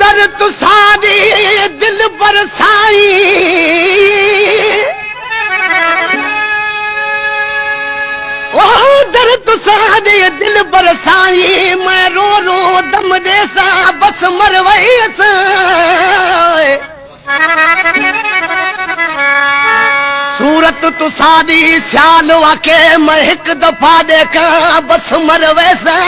दर तुसादी दिल बरसाई ओ दर तुसादी दिल बरसाई मैं रो रो दम देसा बस मरवैस सूरत तुसादी सियाल वाके मैं एक दफा देखा बस मरवैसा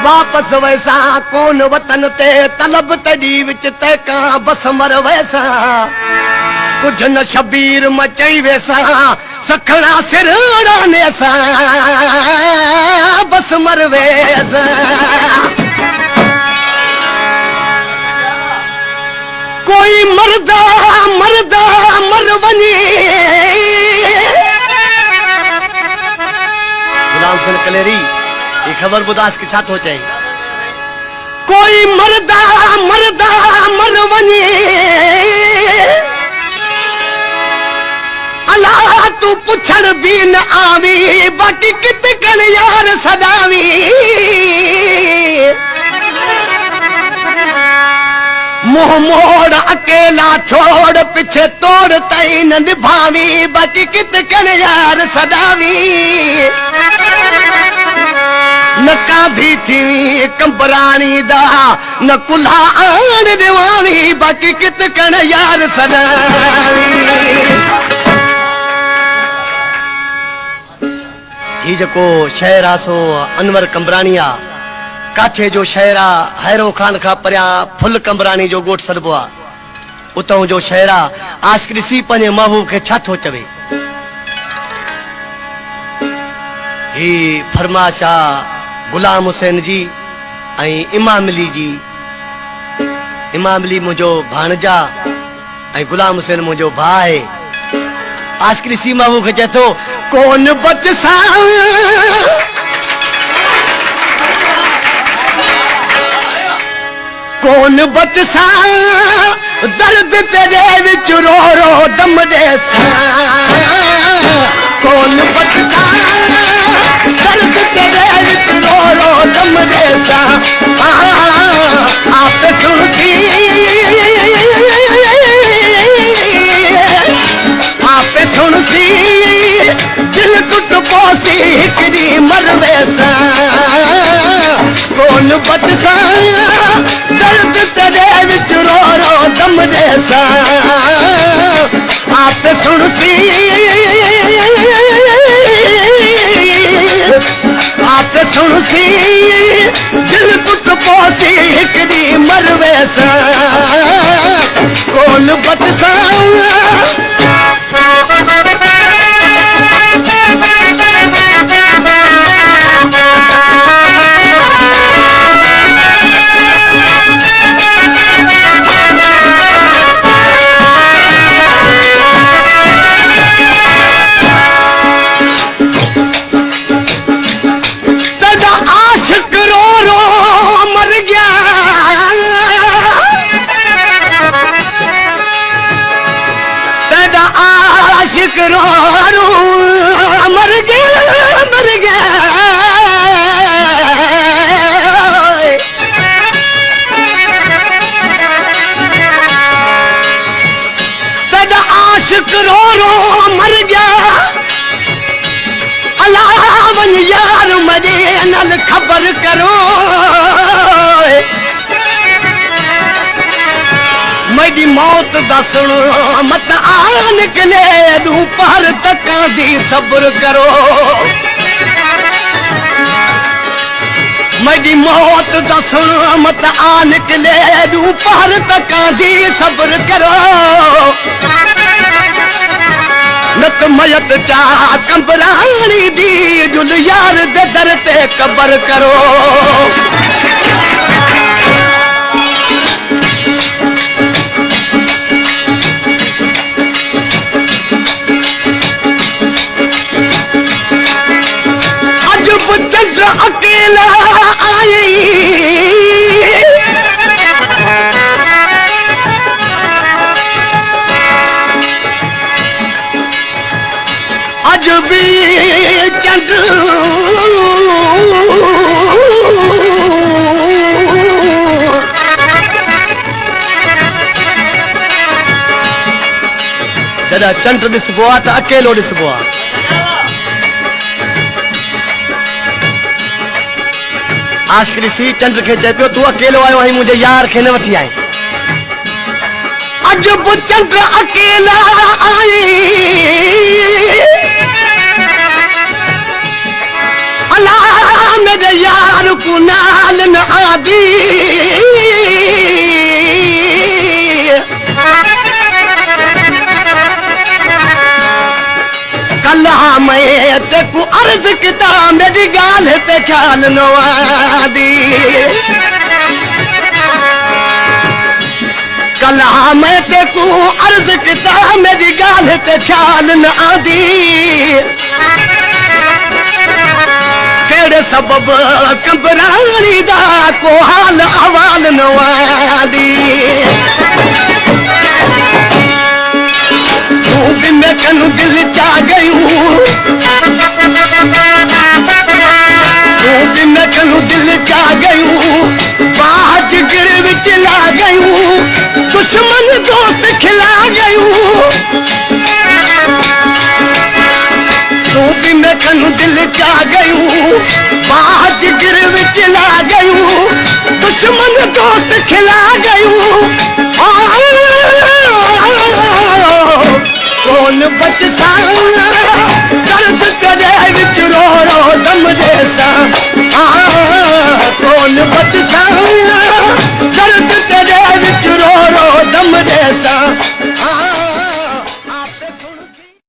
वापस वैसा कौन वतन ते तलब तड़ी विच तैका बस मर वैसा कुछ न शबीर मचई वैसा सखना सिर उड़ाने सा बस मर वैसा कोई मरदा मरदा मर वनी गुलाम सिंह कलेरी ये खबर बुदास के छात हो जाए कोई मरदा मरदा मर वनी अल्लाह तू पुछड़ भी न आवी बाकी कित कण यार सदावी मुंह मोड़ अकेला छोड़ पीछे तोड़ तई न निभावी बाकी कित कण यार सदावी न काधी थी कंबरानी दा न कुल्हा आन दिवावी बाकी कित कण यार सदावी ही जको शहर आसो अनवर कंबरानिया काछे जो शहरा हैरो खान खा परिया फुल कंबरानी जो गोठ सरबो उतों जो शहरा आशिक सी पंजे महबूब के छा थो चवे ही फरमाशा गुलाम हुसैन जी आई इमाम अली जी इमाम अली मुझो भाणजा आई गुलाम हुसैन मुझो भाई आशिक सी महबूब के चतो कौन बचसा कौन बचसा दर्द तेरे विच रो रो दम देसा कौन बचसा दर्द तेरे विच रो रो दम देसा आप सुनती आप सुनती दिल टुट पोसी हिकड़ी मरवेसा कौन बचसा दर्द तेरे विच रो रो दम देसा आप सुनती आप सुनती दिल टुट पोसी हिकड़ी मरवेसा कौन बचसा मर गया तेरा आशिक रो रो मर गया अल्लाह वन यार मजे नल खबर करो मेरी मौत दा सुनो मत आन निकले दोपहर तक दी सब्र करो मेरी मौत दा सुनो मत आन निकले दोपहर तक दी सब्र करो नत मयत चा कंबरानी दी जुल यार दे दर ते कबर करो चंद्र अकेला आई अज भी चंद्र जॾहिं चंड ॾिसबो आहे त अकेलो ॾिसबो आहे। आशिक़ ॾिसी चंड खे चए पियो तूं अकेलो आयो आहीं, मुंहिंजे यार खे न वठी आई। अॼु बि चंड अकेला आई, अला मेरे यार को नाल न आदी। कल्हा मैं तेको अर्ज किता मेरी गाल ते ख्याल न आदी। कल्हा मैं तेको अर्ज किता मेरी गाल ते ख्याल न आदी। केड़े सबब कंबरानी दा को हाल अहवाल न आदी। तू भी मैं कनु दिल चा गयूं, तू भी मैं कनु दिल चा गयूं, बाह जिगर विच ला गयूं, दुश्मन दोस्त खिला गयूं। तू भी मैं कनु दिल चा गयूं, बाह जिगर विच ला गयूं, दुश्मन दोस्त खिला गयूं। कौन बच सा